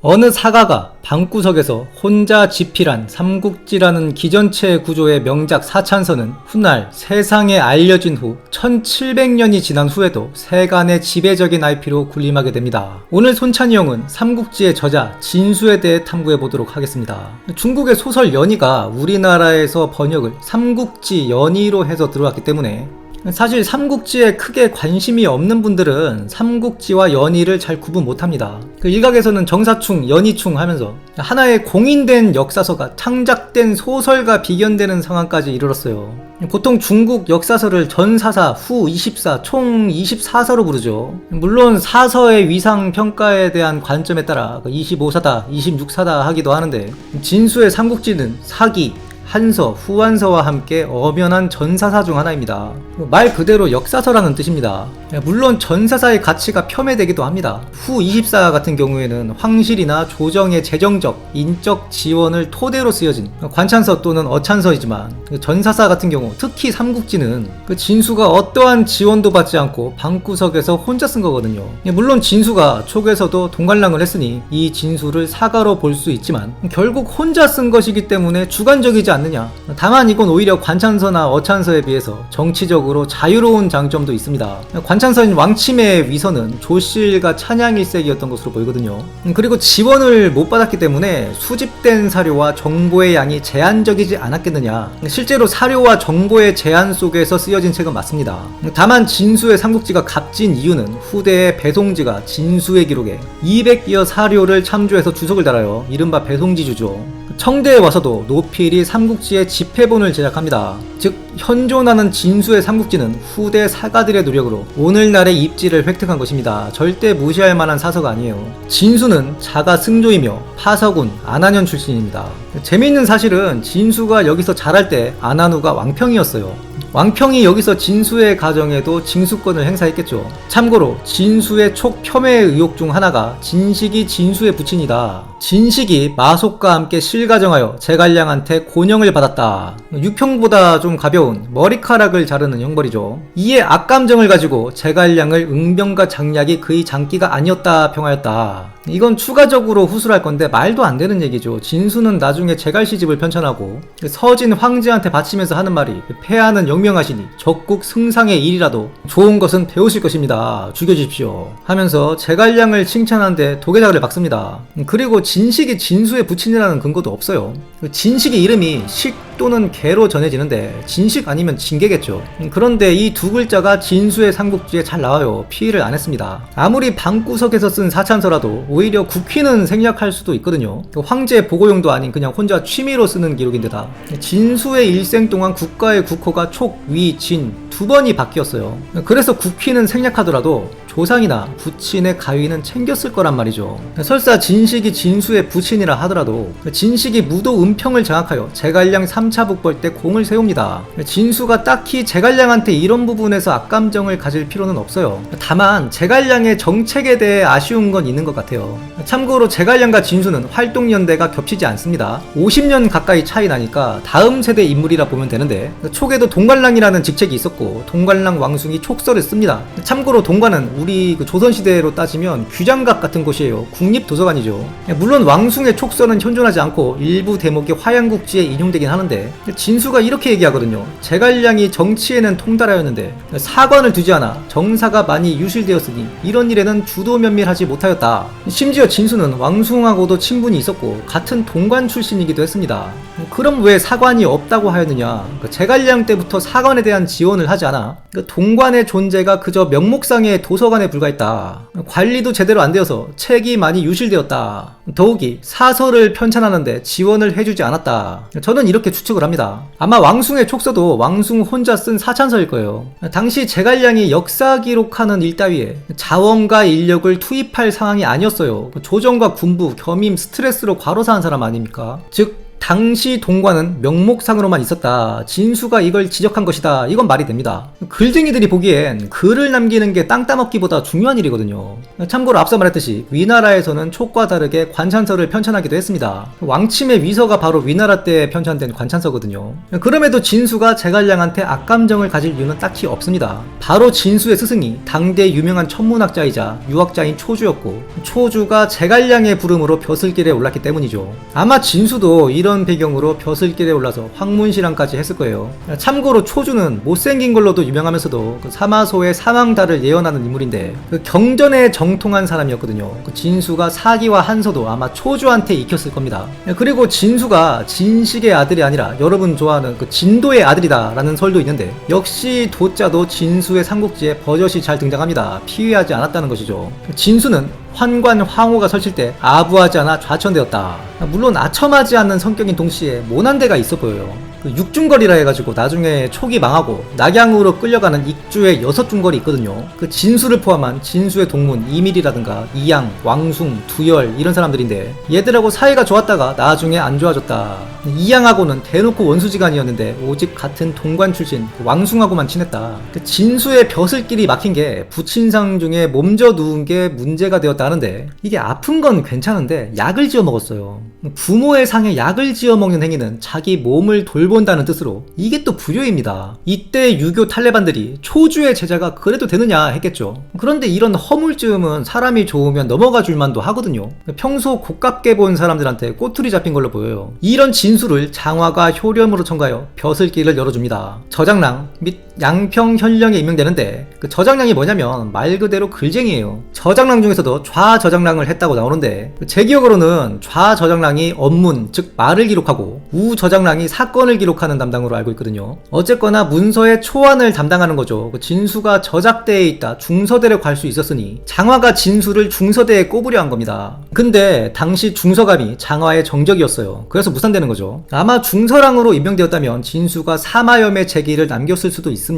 어느 사가가 방구석에서 혼자 집필한 삼국지라는 기전체 구조의 명작 사찬서는 훗날 세상에 알려진 후 1700년이 지난 후에도 세간의 지배적인 IP로 군림하게 됩니다. 오늘 손찬이 형은 삼국지의 저자 진수에 대해 탐구해 보도록 하겠습니다. 중국의 소설 연의가 우리나라에서 번역을 삼국지 연의로 해서 들어왔기 때문에 사실 삼국지에 크게 관심이 없는 분들은 삼국지와 연의를 잘 구분 못합니다. 일각에서는 정사충, 연의충 하면서 하나의 공인된 역사서가 창작된 소설과 비견되는 상황까지 이르렀어요. 보통 중국 역사서를 전사사, 후24, 총 24사로 부르죠. 물론 사서의 위상 평가에 대한 관점에 따라 25사다, 26사다 하기도 하는데 진수의 삼국지는 사기, 한서, 후한서와 함께 엄연한 전사사 중 하나입니다. 말 그대로 역사서라는 뜻입니다. 물론 전사사의 가치가 폄훼되기도 합니다. 후24 같은 경우에는 황실이나 조정의 재정적, 인적 지원을 토대로 쓰여진 관찬서 또는 어찬서이지만 전사사 같은 경우, 특히 삼국지는 진수가 어떠한 지원도 받지 않고 방구석에서 혼자 쓴 거거든요. 물론 진수가 촉에서도 동관랑을 했으니 이 진수를 사가로 볼 수 있지만 결국 혼자 쓴 것이기 때문에 주관적이지 않느냐. 다만 이건 오히려 관찬서나 어찬서에 비해서 정치적으로 자유로운 장점도 있습니다. 관찬서인 왕침의 위서는 조실과 찬양일색이었던 것으로 보이거든요. 그리고 지원을 못 받았기 때문에 수집된 사료와 정보의 양이 제한적이지 않았겠느냐. 실제로 사료와 정보의 제한 속에서 쓰여진 책은 맞습니다. 다만 진수의 삼국지가 값진 이유는 후대의 배송지가 진수의 기록에 200여 사료를 참조해서 주석을 달아요. 이른바 배송지주죠. 청대에 와서도 노필이 삼국지의 집회본을 제작합니다. 즉 현존하는 진수의 삼국지는 후대 사가들의 노력으로 오늘날의 입지를 획득한 것입니다. 절대 무시할 만한 사서가 아니에요. 진수는 자가 승조이며 파서군 안한현 출신입니다. 재미있는 사실은 진수가 여기서 자랄 때 안한우가 왕평이었어요. 왕평이 여기서 진수의 가정에도 징수권을 행사했겠죠. 참고로 진수의 촉 폄훼 의혹 중 하나가 진식이 진수의 부친이다. 진식이 마속과 함께 실가정하여 제갈량한테 곤형을 받았다. 육형보다 좀 가벼운 머리카락을 자르는 형벌이죠. 이에 악감정을 가지고 제갈량을 응병과 장략이 그의 장기가 아니었다 평하였다. 이건 추가적으로 후술할 건데 말도 안 되는 얘기죠. 진수는 나중에 제갈 시집을 편찬하고 서진 황제한테 바치면서 하는 말이 패하는 영명하시니 적국 승상의 일이라도 좋은 것은 배우실 것입니다. 죽여주십시오 하면서 제갈량을 칭찬하는데 도계작을 박습니다. 그리고 진식이 진수의 부친이라는 근거도 없어요. 진식의 이름이 식 또는 개로 전해지는데 진식 아니면 진개겠죠. 그런데 이 두 글자가 진수의 삼국지에 잘 나와요. 피의를 안 했습니다. 아무리 방구석에서 쓴 사찬서라도 오히려 국휘는 생략할 수도 있거든요. 황제 보고용도 아닌 그냥 혼자 취미로 쓰는 기록인데다 진수의 일생 동안 국가의 국호가 촉, 위, 진 두 번이 바뀌었어요. 그래서 국휘는 생략하더라도 조상이나 부친의 가위는 챙겼을 거란 말이죠. 설사 진식이 진수의 부친이라 하더라도 진식이 무도 은평을 장악하여 제갈량 3차 북벌 때 공을 세웁니다. 진수가 딱히 제갈량한테 이런 부분에서 악감정을 가질 필요는 없어요. 다만 제갈량의 정책에 대해 아쉬운 건 있는 것 같아요. 참고로 제갈량과 진수는 활동연대가 겹치지 않습니다. 50년 가까이 차이 나니까 다음 세대 인물이라 보면 되는데 촉에도 동관랑이라는 직책이 있었고 동관랑 왕숭이 촉서를 씁니다. 참고로 동관은 우리 조선시대로 따지면 규장각 같은 곳이에요. 국립도서관이죠. 물론 왕숭의 촉서는 현존하지 않고 일부 대목이 화양국지에 인용되긴 하는데 진수가 이렇게 얘기하거든요. 제갈량이 정치에는 통달하였는데 사관을 두지 않아 정사가 많이 유실되었으니 이런 일에는 주도 면밀하지 못하였다. 심지어 진수는 왕숭하고도 친분이 있었고 같은 동관 출신이기도 했습니다. 그럼 왜 사관이 없다고 하였느냐. 제갈량 때부터 사관에 대한 지원을 하지 않아 동관의 존재가 그저 명목상의 도서관에 불과했다. 관리도 제대로 안 되어서 책이 많이 유실되었다. 더욱이 사서를 편찬하는데 지원을 해주지 않았다. 저는 이렇게 추측을 합니다. 아마 왕숭의 촉서도 왕숭 혼자 쓴 사찬서일 거예요. 당시 제갈량이 역사 기록하는 일 따위에 자원과 인력을 투입할 상황이 아니었어요. 조정과 군부, 겸임, 스트레스로 과로사한 사람 아닙니까? 즉 당시 동관은 명목상으로만 있었다. 진수가 이걸 지적한 것이다. 이건 말이 됩니다. 글쟁이들이 보기엔 글을 남기는 게 땅 따먹기보다 중요한 일이거든요. 참고로 앞서 말했듯이 위나라에서는 촉과 다르게 관찬서를 편찬하기도 했습니다. 왕침의 위서가 바로 위나라 때 편찬된 관찬서거든요. 그럼에도 진수가 제갈량한테 악감정을 가질 이유는 딱히 없습니다. 바로 진수의 스승이 당대 유명한 천문학자이자 유학자인 초주였고, 초주가 제갈량의 부름으로 벼슬길에 올랐기 때문이죠. 아마 진수도 이런 배경으로 벼슬길에 올라서 황문신앙까지 했을 거예요. 참고로 초주는 못생긴 걸로도 유명하면서도 그 사마소의 사망달을 예언하는 인물인데, 그 경전에 정통한 사람이었거든요. 그 진수가 사기와 한서도 아마 초주한테 익혔을 겁니다. 그리고 진수가 진식의 아들이 아니라 여러분 좋아하는 그 진도의 아들이다 라는 설도 있는데, 역시 도자도 진수의 삼국지에 버젓이 잘 등장합니다. 피위하지 않았다는 것이죠. 진수는 환관 황후가 설칠 때 아부하지 않아 좌천되었다. 물론 아첨하지 않는 성격인 동시에 모난 데가 있어 보여요. 그 육중거리라 해가지고 나중에 촉이 망하고 낙양으로 끌려가는 익주의 6중거리 있거든요. 그 진수를 포함한 진수의 동문 이밀이라든가 이양, 왕숭, 두열 이런 사람들인데, 얘들하고 사이가 좋았다가 나중에 안 좋아졌다. 이양하고는 대놓고 원수지간이었는데 오직 같은 동관 출신 왕숭하고만 친했다. 그 진수의 벼슬길이 막힌 게 부친상 중에 몸져 누운 게 문제가 되었다 하는데, 이게 아픈 건 괜찮은데 약을 지어 먹었어요. 부모의 상에 약을 지어 먹는 행위는 자기 몸을 돌본다는 뜻으로 이게 또 불효입니다. 이때 유교 탈레반들이 초주의 제자가 그래도 되느냐 했겠죠. 그런데 이런 허물쯤은 사람이 좋으면 넘어가 줄만도 하거든요. 평소 고깝게 본 사람들한테 꼬투리 잡힌 걸로 보여요. 이런 진수를 장화가 효렴으로 첨가하여 벼슬길을 열어줍니다. 저장랑 및 양평현령에 임명되는데, 그 저장량이 뭐냐면 말 그대로 글쟁이에요. 저장랑 중에서도 좌저장랑을 했다고 나오는데, 제 기억으로는 좌저장랑이 언문, 즉 말을 기록하고 우저장랑이 사건을 기록하는 담당으로 알고 있거든요. 어쨌거나 문서의 초안을 담당하는 거죠. 그 진수가 저작대에 있다 중서대를 갈 수 있었으니 장화가 진수를 중서대에 꼽으려 한 겁니다. 근데 당시 중서감이 장화의 정적이었어요. 그래서 무산되는 거죠. 아마 중서랑으로 임명되었다면 진수가 사마염의 제기를 남겼을 수도 있습니다.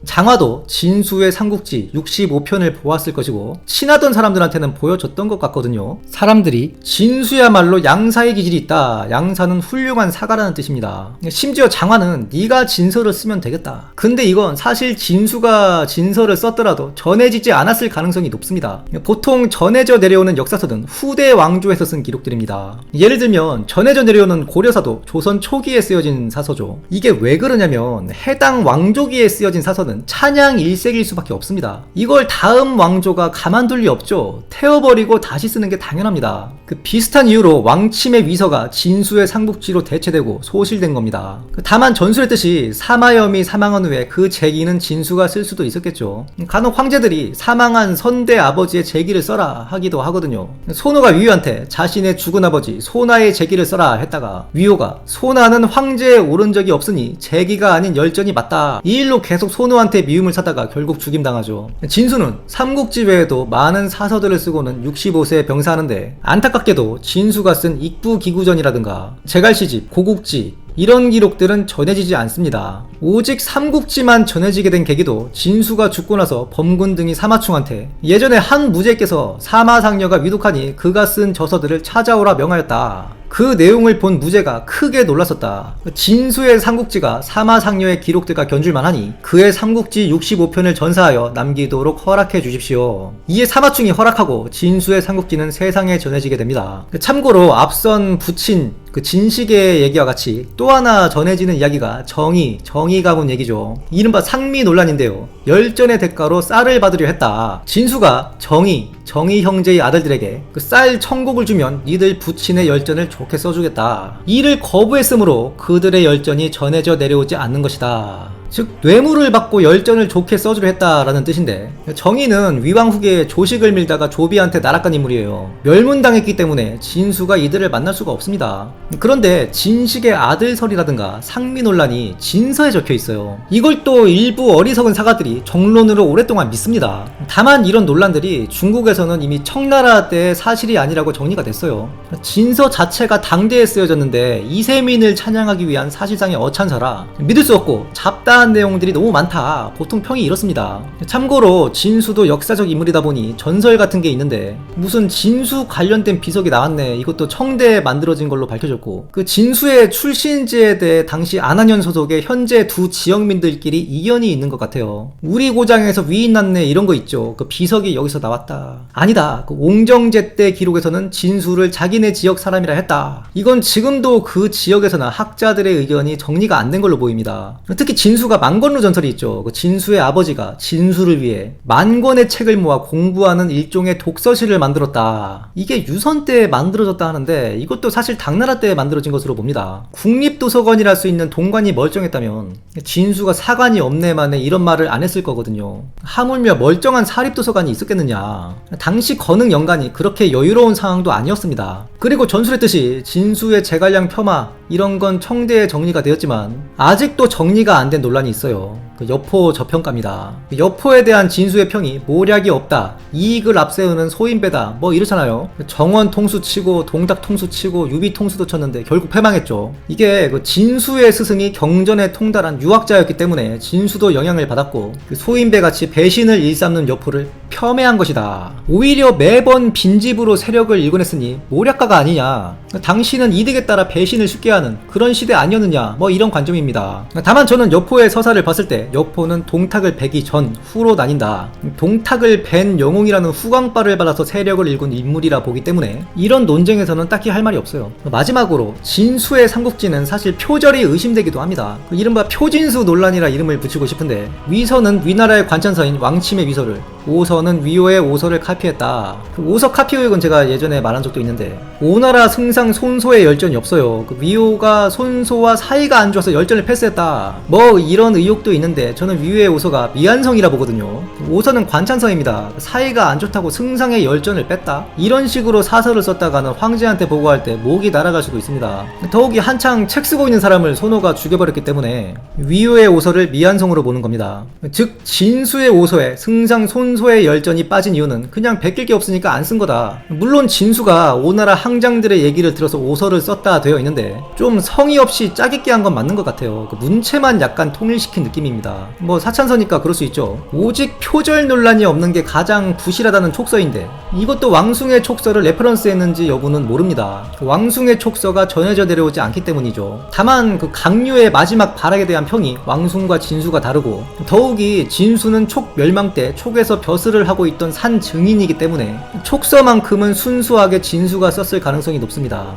장화도 진수의 삼국지 65편을 보았을 것이고 친하던 사람들한테는 보여줬던 것 같거든요. 사람들이 진수야말로 양사의 기질이 있다. 양사는 훌륭한 사가라는 뜻입니다. 심지어 장화는 네가 진서를 쓰면 되겠다. 근데 이건 사실 진수가 진서를 썼더라도 전해지지 않았을 가능성이 높습니다. 보통 전해져 내려오는 역사서는 후대 왕조에서 쓴 기록들입니다. 예를 들면 전해져 내려오는 고려사도 조선 초기에 쓰여진 사서죠. 이게 왜 그러냐면 해당 왕조기에 쓰여진 사서는 찬양 1세기일 수밖에 없습니다. 이걸 다음 왕조가 가만둘 리 없죠. 태워버리고 다시 쓰는 게 당연합니다. 그 비슷한 이유로 왕침의 위서가 진수의 삼국지로 대체되고 소실된 겁니다. 다만 전술했듯이 사마염이 사망한 후에 그 제기는 진수가 쓸 수도 있었겠죠. 간혹 황제들이 사망한 선대 아버지의 제기를 써라 하기도 하거든요. 소노가 위효한테 자신의 죽은 아버지 소나의 제기를 써라 했다가 위효가 소나는 황제에 오른 적이 없으니 제기가 아닌 열전이 맞다. 이 일로 계속 소노한테 미움을 사다가 결국 죽임당하죠. 진수는 삼국지 외에도 많은 사서들을 쓰고는 65세에 병사하는데, 안타깝게도 진수가 쓴 익부기구전이라든가 제갈시집, 고국지 이런 기록들은 전해지지 않습니다. 오직 삼국지만 전해지게 된 계기도 진수가 죽고 나서 범군 등이 사마충한테 예전에 한 무제께서 사마상녀가 위독하니 그가 쓴 저서들을 찾아오라 명하였다. 그 내용을 본 무제가 크게 놀랐었다. 진수의 삼국지가 사마상녀의 기록들과 견줄만하니 그의 삼국지 65편을 전사하여 남기도록 허락해 주십시오. 이에 사마충이 허락하고 진수의 삼국지는 세상에 전해지게 됩니다. 참고로 앞선 부친 그 진식의 얘기와 같이 또 하나 전해지는 이야기가 정의 가문 얘기죠. 이른바 상미 논란인데요. 열전의 대가로 쌀을 받으려 했다. 진수가 정의 형제의 아들들에게 그 쌀 1000곡을 주면 니들 부친의 열전을 좋게 써주겠다. 이를 거부했으므로 그들의 열전이 전해져 내려오지 않는 것이다. 즉 뇌물을 받고 열전을 좋게 써주려 했다라는 뜻인데, 정의는 위왕 후기에 조식을 밀다가 조비한테 날아간 인물이에요. 멸문당했기 때문에 진수가 이들을 만날 수가 없습니다. 그런데 진식의 아들설이라든가 상미 논란이 진서에 적혀 있어요. 이걸 또 일부 어리석은 사가들이 정론으로 오랫동안 믿습니다. 다만 이런 논란들이 중국에서는 이미 청나라 때의 사실이 아니라고 정리가 됐어요. 진서 자체가 당대에 쓰여졌는데 이세민을 찬양하기 위한 사실상의 어찬사라 믿을 수 없고 잡다 의아한 내용들이 너무 많다. 보통 평이 이렇습니다. 참고로 진수도 역사적 인물이다 보니 전설 같은 게 있는데 무슨 진수 관련된 비석이 나왔네. 이것도 청대에 만들어진 걸로 밝혀졌고 그 진수의 출신지에 대해 당시 안한현 소속의 현재 두 지역민들끼리 이견이 있는 것 같아요. 우리 고장에서 위인 났네 이런 거 있죠. 그 비석이 여기서 나왔다. 아니다. 그 옹정제 때 기록에서는 진수를 자기네 지역 사람이라 했다. 이건 지금도 그 지역에서나 학자들의 의견이 정리가 안 된 걸로 보입니다. 특히 진수가 만권루 전설이 있죠. 그 진수의 아버지가 진수를 위해 만권의 책을 모아 공부하는 일종의 독서실을 만들었다. 이게 유선 때 만들어졌다 하는데 이것도 사실 당나라 때 만들어진 것으로 봅니다. 국립도서관이랄 수 있는 동관이 멀쩡했다면 진수가 사관이 없네만에 이런 말을 안 했을 거거든요. 하물며 멀쩡한 사립도서관이 있었겠느냐. 당시 건흥 연간이 그렇게 여유로운 상황도 아니었습니다. 그리고 전술했듯이 진수의 제갈량 폄하 이런 건 청대에 정리가 되었지만 아직도 정리가 안 된 논란이 있어요. 그 여포 저평가입니다. 그 여포에 대한 진수의 평이 모략이 없다, 이익을 앞세우는 소인배다 뭐 이렇잖아요. 정원 통수 치고 동탁 통수 치고 유비 통수도 쳤는데 결국 패망했죠. 이게 그 진수의 스승이 경전에 통달한 유학자였기 때문에 진수도 영향을 받았고 그 소인배같이 배신을 일삼는 여포를 폄훼한 것이다. 오히려 매번 빈집으로 세력을 일궈냈으니 모략가가 아니냐. 당신은 이득에 따라 배신을 쉽게 하는 그런 시대 아니었느냐 뭐 이런 관점입니다. 다만 저는 여포의 서사를 봤을 때 여포는 동탁을 베기 전, 후로 나뉜다. 동탁을 벤 영웅이라는 후광발을 받아서 세력을 일군 인물이라 보기 때문에 이런 논쟁에서는 딱히 할 말이 없어요. 마지막으로 진수의 삼국지는 사실 표절이 의심되기도 합니다. 이른바 표진수 논란이라 이름을 붙이고 싶은데 위서는 위나라의 관찬서인 왕침의 위서를, 오서는 위호의 오서를 카피했다. 그 오서 카피 의혹은 제가 예전에 말한 적도 있는데 오나라 승상 손소의 열전이 없어요. 그 위호가 손소와 사이가 안 좋아서 열전을 패스했다 뭐 이런 의혹도 있는데 저는 위호의 오서가 미안성이라 보거든요. 오서는 관찬서입니다. 사이가 안 좋다고 승상의 열전을 뺐다? 이런 식으로 사설을 썼다가는 황제한테 보고할 때 목이 날아갈 수도 있습니다. 더욱이 한창 책 쓰고 있는 사람을 손호가 죽여버렸기 때문에 위호의 오서를 미안성으로 보는 겁니다. 즉 진수의 오서에 승상 손소의 열전이 빠진 이유는 그냥 베낄 게 없으니까 안 쓴 거다. 물론 진수가 오나라 항장들의 얘기를 들어서 오서를 썼다 되어 있는데 좀 성의 없이 짜깁기 한 건 맞는 것 같아요. 그 문체만 약간 통일시킨 느낌입니다. 뭐 사찬서니까 그럴 수 있죠. 오직 표절 논란이 없는 게 가장 부실하다는 촉서인데 이것도 왕숭의 촉서를 레퍼런스 했는지 여부는 모릅니다. 왕숭의 촉서가 전해져 내려오지 않기 때문이죠. 다만 그 강류의 마지막 발악에 대한 평이 왕숭과 진수가 다르고 더욱이 진수는 촉 멸망 때 촉에서 벼슬을 하고 있던 산 증인이기 때문에 촉서만큼은 순수하게 진수가 썼을 가능성이 높습니다.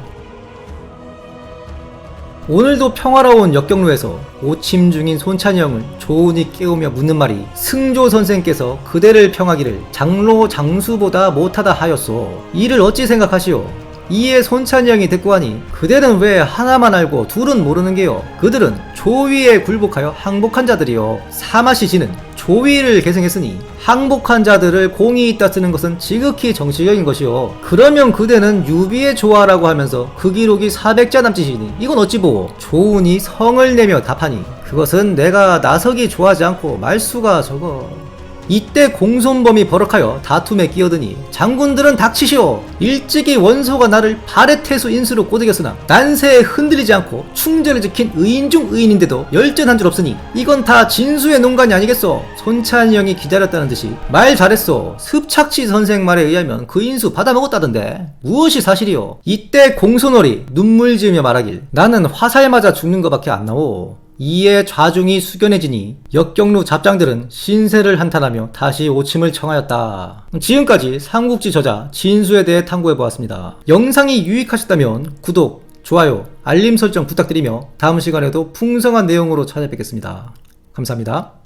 오늘도 평화로운 역경로에서 오침 중인 손찬영을 조은이 깨우며 묻는 말이 승조 선생께서 그대를 평하기를 장로 장수보다 못하다 하였소. 이를 어찌 생각하시오? 이에 손찬영이 대꾸하니 그대는 왜 하나만 알고 둘은 모르는 게요. 그들은 조위에 굴복하여 항복한 자들이요. 사마시 지는 조위를 계승했으니 항복한 자들을 공이 있다 쓰는 것은 지극히 정치적인 것이요. 그러면 그대는 유비의 조화라고 하면서 그 기록이 400자 남짓이니 이건 어찌 보고 조은이 성을 내며 답하니 그것은 내가 나서기 좋아하지 않고 말수가 적어. 이때 공손범이 버럭하여 다툼에 끼어드니 장군들은 닥치시오. 일찍이 원소가 나를 발해태수 인수로 꼬드겼으나 난세에 흔들리지 않고 충절을 지킨 의인 중 의인인데도 열전한 줄 없으니 이건 다 진수의 농간이 아니겠소. 손찬이 형이 기다렸다는 듯이 말 잘했소. 습착치 선생 말에 의하면 그 인수 받아먹었다던데 무엇이 사실이오. 이때 공손월이 눈물 지으며 말하길 나는 화살 맞아 죽는 것밖에 안 나오. 이에 좌중이 숙연해지니 역경루 잡장들은 신세를 한탄하며 다시 오침을 청하였다. 지금까지 삼국지 저자 진수에 대해 탐구해보았습니다. 영상이 유익하셨다면 구독, 좋아요, 알림 설정 부탁드리며 다음 시간에도 풍성한 내용으로 찾아뵙겠습니다. 감사합니다.